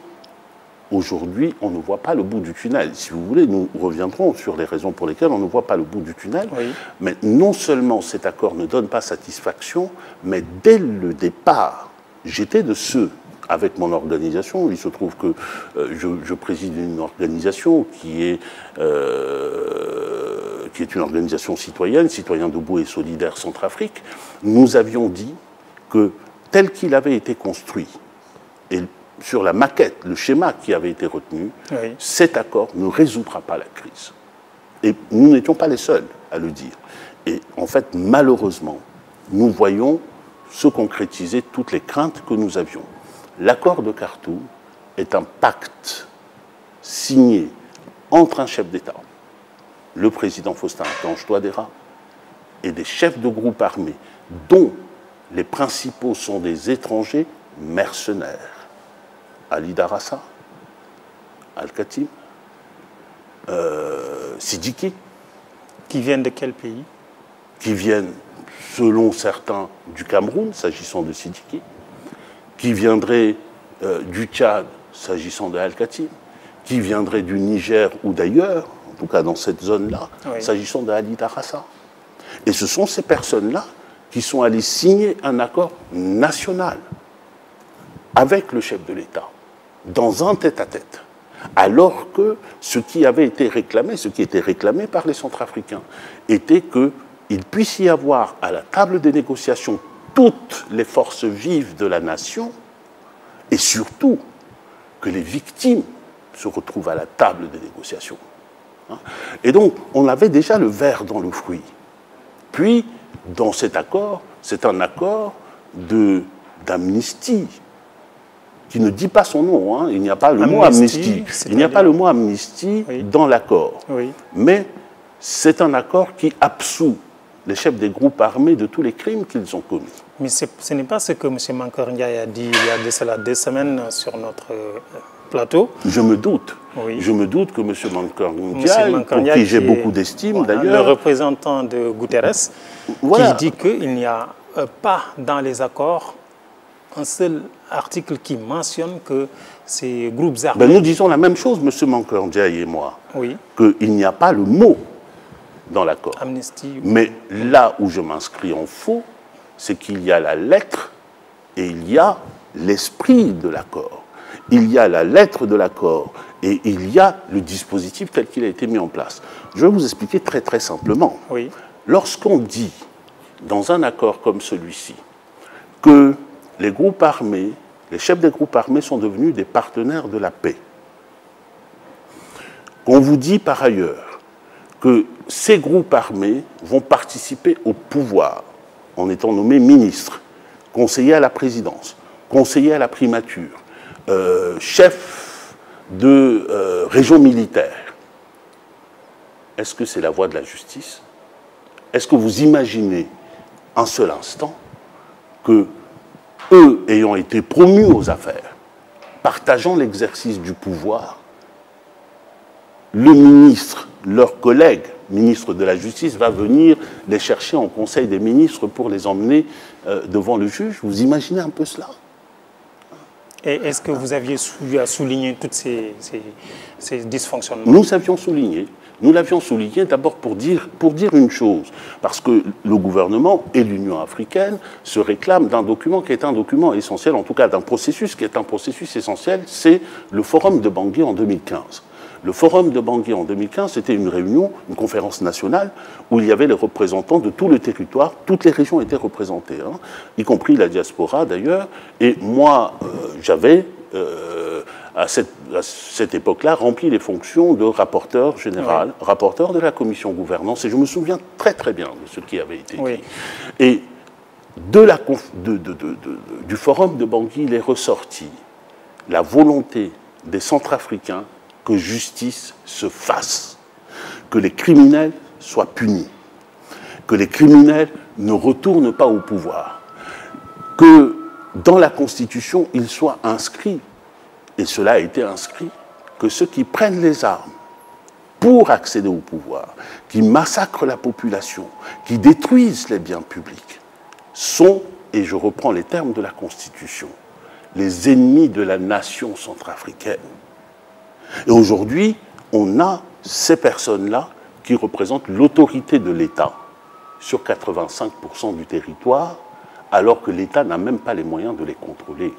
aujourd'hui, on ne voit pas le bout du tunnel. Si vous voulez, nous reviendrons sur les raisons pour lesquelles on ne voit pas le bout du tunnel. Oui. Mais non seulement cet accord ne donne pas satisfaction, mais dès le départ, j'étais de ceux, avec mon organisation, il se trouve que je préside une organisation qui est une organisation citoyenne, Citoyens debout et solidaires Centrafrique. Nous avions dit que tel qu'il avait été construit, et sur la maquette, le schéma qui avait été retenu, oui. Cet accord ne résoudra pas la crise. Et nous n'étions pas les seuls à le dire. Et en fait, malheureusement, nous voyons se concrétiser toutes les craintes que nous avions. L'accord de Khartoum est un pacte signé entre un chef d'État, le président Faustin-Archange Touadéra, et des chefs de groupes armés, dont les principaux sont des étrangers mercenaires. Ali Darassa, Al-Khatim, Sidiki. Qui viennent de quel pays? Qui viennent, selon certains, du Cameroun, s'agissant de Sidiki, qui viendrait du Tchad, s'agissant de Al-Khatim, qui viendrait du Niger ou d'ailleurs, en tout cas dans cette zone-là, oui. S'agissant de Ali Darassa. Et ce sont ces personnes-là qui sont allées signer un accord national avec le chef de l'État, dans un tête-à-tête, alors que ce qui avait été réclamé, ce qui était réclamé par les Centrafricains, était qu'il puisse y avoir à la table des négociations toutes les forces vives de la nation, et surtout que les victimes se retrouvent à la table des négociations. Et donc, on avait déjà le ver dans le fruit. Puis, dans cet accord, c'est un accord d'amnistie, qui ne dit pas son nom, hein. Il n'y a pas le mot amnistie. Il n'y a pas le mot amnistie oui. Dans l'accord. Oui. Mais c'est un accord qui absout les chefs des groupes armés de tous les crimes qu'ils ont commis. Mais ce n'est pas ce que M. Mankeur Ndiaye a dit il y a de cela 2 semaines sur notre plateau. Je me doute. Oui. Je me doute que M. Mankeur Ndiaye, pour qui j'ai beaucoup d'estime d'ailleurs... Le représentant de Guterres, voilà. Qui dit qu'il n'y a pas dans les accords un seul article qui mentionne que ces groupes armés... Ben nous disons la même chose, M. Mankeur Ndiaye et moi. Oui. Qu'il n'y a pas le mot dans l'accord. Amnistie. Mais là où je m'inscris en faux, c'est qu'il y a la lettre et il y a l'esprit de l'accord. Il y a la lettre de l'accord et il y a le dispositif tel qu'il a été mis en place. Je vais vous expliquer très très simplement. Oui. Lorsqu'on dit, dans un accord comme celui-ci, que les groupes armés, les chefs des groupes armés sont devenus des partenaires de la paix, qu'on vous dit par ailleurs que ces groupes armés vont participer au pouvoir en étant nommés ministres, conseillers à la présidence, conseillers à la primature, chefs de région militaire. Est-ce que c'est la voie de la justice? Est-ce que vous imaginez un seul instant que eux ayant été promus aux affaires partageant l'exercice du pouvoir, le ministre, leur collègue, ministre de la Justice, va venir les chercher en Conseil des ministres pour les emmener devant le juge. Vous imaginez un peu cela? Et est-ce que vous aviez souligné tous ces dysfonctionnements? Nous avions souligné. Nous l'avions souligné d'abord pour dire une chose, parce que le gouvernement et l'Union africaine se réclament d'un document qui est un document essentiel, en tout cas d'un processus qui est un processus essentiel, c'est le Forum de Bangui en 2015. Le Forum de Bangui en 2015, c'était une réunion, une conférence nationale, où il y avait les représentants de tout le territoire, toutes les régions étaient représentées, hein, y compris la diaspora d'ailleurs, et moi, j'avais... à cette époque-là, rempli les fonctions de rapporteur général, rapporteur de la commission gouvernance, et je me souviens très très bien de ce qui avait été dit. Et du forum de Bangui, il est ressorti la volonté des Centrafricains que justice se fasse, que les criminels soient punis, que les criminels ne retournent pas au pouvoir, que dans la Constitution, il soit inscrit, et cela a été inscrit, que ceux qui prennent les armes pour accéder au pouvoir, qui massacrent la population, qui détruisent les biens publics, sont, et je reprends les termes de la Constitution, les ennemis de la nation centrafricaine. Et aujourd'hui, on a ces personnes-là qui représentent l'autorité de l'État sur 85% du territoire, alors que l'État n'a même pas les moyens de les contrôler.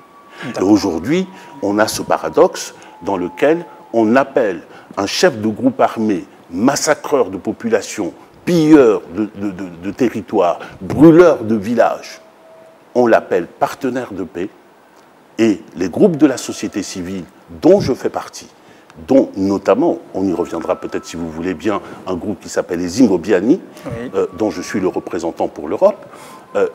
Et aujourd'hui, on a ce paradoxe dans lequel on appelle un chef de groupe armé, massacreur de population, pilleur de territoire, brûleur de villages, on l'appelle partenaire de paix, et les groupes de la société civile dont je fais partie, dont notamment, on y reviendra peut-être si vous voulez bien, un groupe qui s'appelle les Zingobiani, dont je suis le représentant pour l'Europe,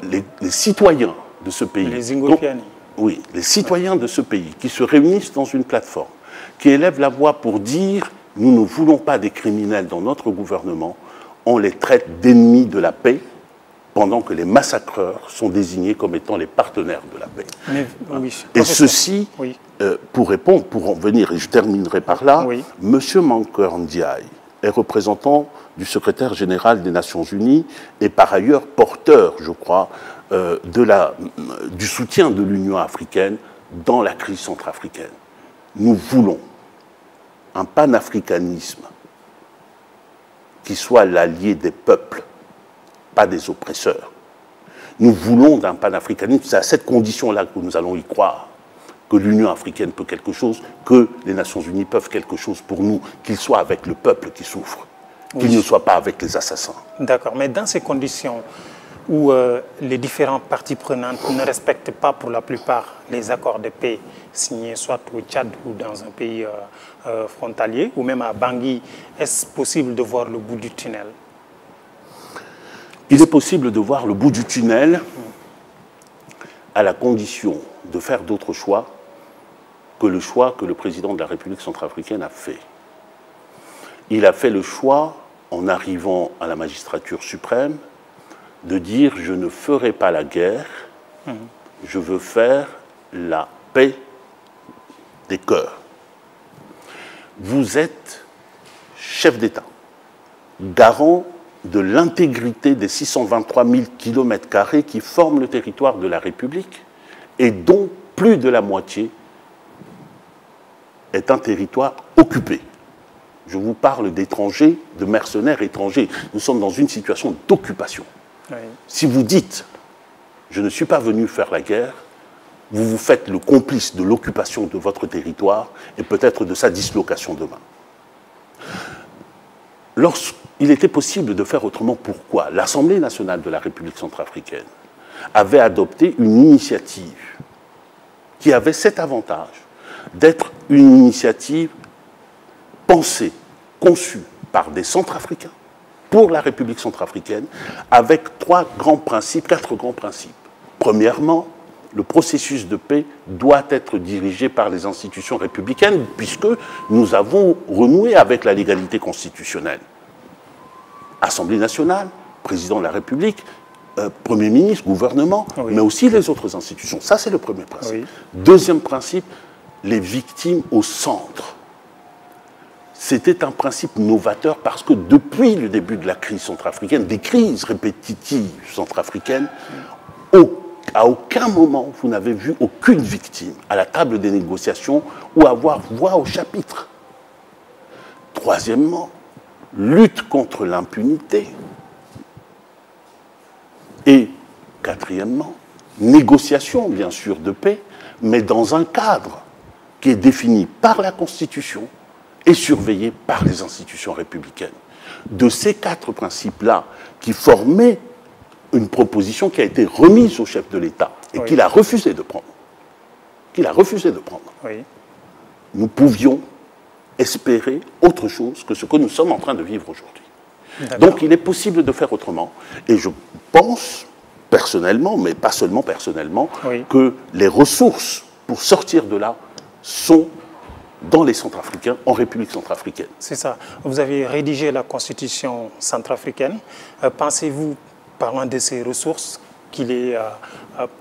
les citoyens de ce pays. Les Zingobiani. Oui, les citoyens de ce pays qui se réunissent dans une plateforme, qui élèvent la voix pour dire « nous ne voulons pas des criminels dans notre gouvernement », on les traite d'ennemis de la paix, pendant que les massacreurs sont désignés comme étant les partenaires de la paix. Mais, oui, et ceci, pour répondre, pour en venir, et je terminerai par là, M. Mankeur Ndiaye est représentant du secrétaire général des Nations Unies et par ailleurs porteur, je crois, du soutien de l'Union africaine dans la crise centrafricaine. Nous voulons un panafricanisme qui soit l'allié des peuples, pas des oppresseurs. Nous voulons d'un panafricanisme, c'est à cette condition-là que nous allons y croire, que l'Union africaine peut quelque chose, que les Nations Unies peuvent quelque chose pour nous, qu'ils soient avec le peuple qui souffre, qu'ils ne soient pas avec les assassins. D'accord, mais dans ces conditions où les différentes parties prenantes ne respectent pas pour la plupart les accords de paix signés soit au Tchad ou dans un pays frontalier, ou même à Bangui, est-ce possible de voir le bout du tunnel? Il est possible de voir le bout du tunnel à la condition de faire d'autres choix que le choix que le président de la République centrafricaine a fait. Il a fait le choix, en arrivant à la magistrature suprême, de dire « je ne ferai pas la guerre, je veux faire la paix des cœurs ». Vous êtes chef d'État, garant de l'intégrité des 623 000 km² qui forment le territoire de la République et dont plus de la moitié est un territoire occupé. Je vous parle d'étrangers, de mercenaires étrangers. Nous sommes dans une situation d'occupation. Oui. Si vous dites « je ne suis pas venu faire la guerre », vous vous faites le complice de l'occupation de votre territoire et peut-être de sa dislocation demain. Lorsqu'il était possible de faire autrement, pourquoi? L'Assemblée nationale de la République centrafricaine avait adopté une initiative qui avait cet avantage d'être une initiative pensée, conçue par des Centrafricains pour la République centrafricaine avec quatre grands principes. Premièrement, le processus de paix doit être dirigé par les institutions républicaines puisque nous avons renoué avec la légalité constitutionnelle. Assemblée nationale, président de la République, Premier ministre, gouvernement, mais aussi les autres institutions. Ça, c'est le premier principe. Deuxième principe, les victimes au centre. C'était un principe novateur parce que depuis le début de la crise centrafricaine, des crises répétitives centrafricaines, à aucun moment vous n'avez vu aucune victime à la table des négociations ou avoir voix au chapitre. Troisièmement, lutte contre l'impunité. Et quatrièmement, négociation, bien sûr, de paix, mais dans un cadre qui est défini par la Constitution et surveillé par les institutions républicaines. De ces 4 principes-là, qui formaient une proposition qui a été remise au chef de l'État et qu'il a refusé de prendre. Oui. Nous pouvions espérer autre chose que ce que nous sommes en train de vivre aujourd'hui. Donc il est possible de faire autrement. Et je pense, personnellement, mais pas seulement personnellement, que les ressources pour sortir de là sont dans les Centrafricains, en République centrafricaine. C'est ça. Vous avez rédigé la Constitution centrafricaine. Pensez-vous, parlant de ces ressources, qu'il est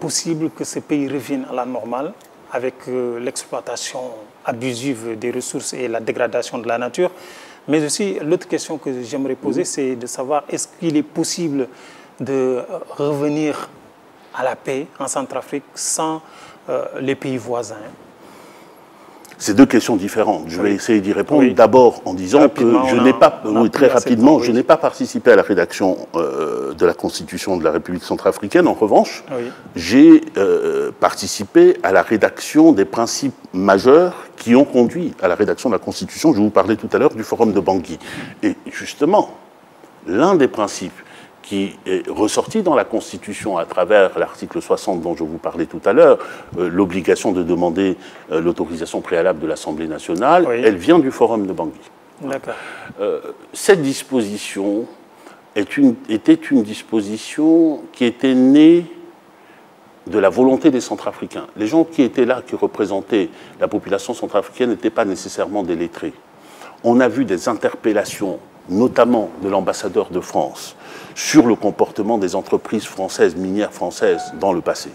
possible que ce pays revienne à la normale avec l'exploitation abusive des ressources et la dégradation de la nature? Mais aussi, l'autre question que j'aimerais poser, c'est de savoir, est-ce qu'il est possible de revenir à la paix en Centrafrique sans les pays voisins? C'est 2 questions différentes. Je vais essayer d'y répondre d'abord en disant que je n'ai pas, très rapidement, je n'ai pas participé à la rédaction de la Constitution de la République centrafricaine. En revanche, j'ai participé à la rédaction des principes majeurs qui ont conduit à la rédaction de la Constitution. Je vous parlais tout à l'heure du Forum de Bangui. Et justement, l'un des principes qui est ressorti dans la Constitution à travers l'article 60 dont je vous parlais tout à l'heure, l'obligation de demander l'autorisation préalable de l'Assemblée nationale, elle vient du Forum de Bangui. D'accord. Cette disposition était une disposition qui était née de la volonté des Centrafricains. Les gens qui étaient là, qui représentaient la population centrafricaine, n'étaient pas nécessairement des lettrés. On a vu des interpellations, notamment de l'ambassadeur de France, sur le comportement des entreprises françaises, minières françaises, dans le passé,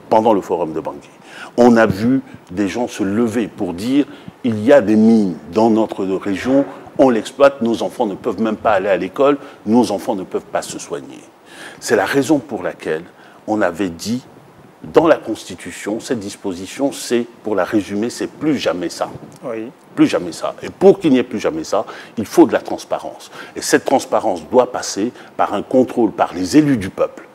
pendant le Forum de Bangui. On a vu des gens se lever pour dire « il y a des mines dans notre région, on l'exploite, nos enfants ne peuvent même pas aller à l'école, nos enfants ne peuvent pas se soigner ». C'est la raison pour laquelle on avait dit dans la Constitution, cette disposition, c'est, pour la résumer, c'est plus jamais ça. Plus jamais ça. Et pour qu'il n'y ait plus jamais ça, il faut de la transparence. Et cette transparence doit passer par un contrôle par les élus du peuple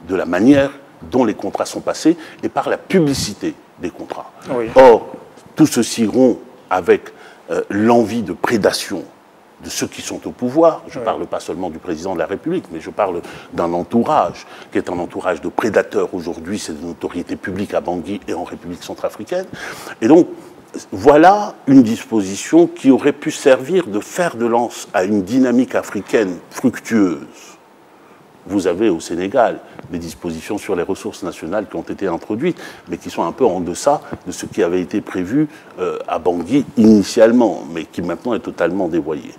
de la manière dont les contrats sont passés et par la publicité des contrats. Or, tout ceci rompt avec l'envie de prédation de ceux qui sont au pouvoir. Je ne parle pas seulement du président de la République, mais je parle d'un entourage qui est un entourage de prédateurs aujourd'hui. C'est une autorité publique à Bangui et en République centrafricaine. Et donc, voilà une disposition qui aurait pu servir de fer de lance à une dynamique africaine fructueuse. Vous avez au Sénégal des dispositions sur les ressources nationales qui ont été introduites, mais qui sont un peu en deçà de ce qui avait été prévu à Bangui initialement, mais qui maintenant est totalement dévoyé.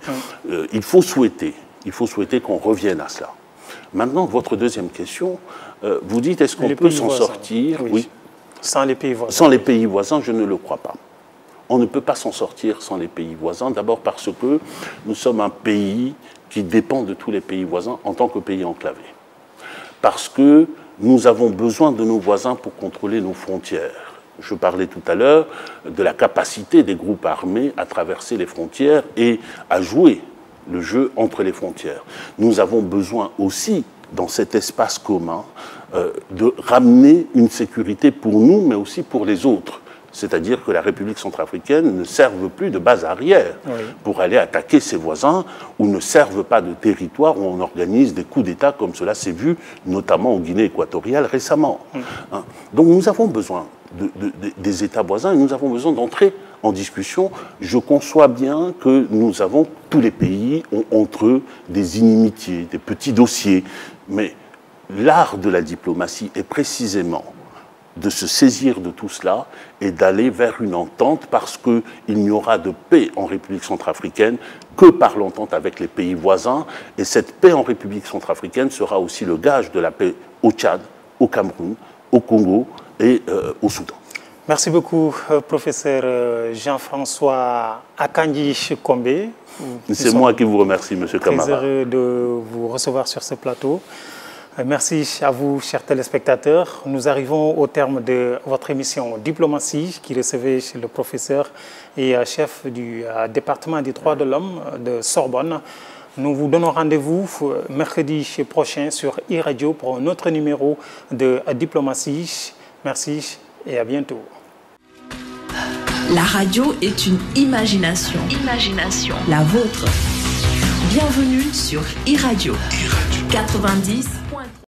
Il faut souhaiter qu'on revienne à cela. Maintenant, votre deuxième question, vous dites est-ce qu'on peut s'en sortir? Oui. Sans les pays voisins. Sans les pays voisins, je ne le crois pas. On ne peut pas s'en sortir sans les pays voisins, d'abord parce que nous sommes un pays qui dépend de tous les pays voisins en tant que pays enclavé. Parce que nous avons besoin de nos voisins pour contrôler nos frontières. Je parlais tout à l'heure de la capacité des groupes armés à traverser les frontières et à jouer le jeu entre les frontières. Nous avons besoin aussi, dans cet espace commun, de ramener une sécurité pour nous, mais aussi pour les autres. C'est-à-dire que la République centrafricaine ne serve plus de base arrière pour aller attaquer ses voisins ou ne serve pas de territoire où on organise des coups d'État comme cela s'est vu, notamment en Guinée équatoriale récemment. Donc nous avons besoin des États voisins et nous avons besoin d'entrer en discussion. Je conçois bien que nous avons, tous les pays ont entre eux des inimitiés, des petits dossiers, mais l'art de la diplomatie est précisément de se saisir de tout cela et d'aller vers une entente parce qu'il n'y aura de paix en République centrafricaine que par l'entente avec les pays voisins. Et cette paix en République centrafricaine sera aussi le gage de la paix au Tchad, au Cameroun, au Congo et au Soudan. Merci beaucoup, professeur Jean-François Akanji-Kombe. C'est moi qui vous remercie, Monsieur Camara. Très heureux de vous recevoir sur ce plateau. Merci à vous, chers téléspectateurs. Nous arrivons au terme de votre émission Diplomatie, qui recevait le professeur et chef du département des droits de l'homme de Sorbonne. Nous vous donnons rendez-vous mercredi prochain sur iRadio pour un autre numéro de Diplomatie. Merci et à bientôt. La radio est une imagination. La vôtre. Bienvenue sur iRadio 90.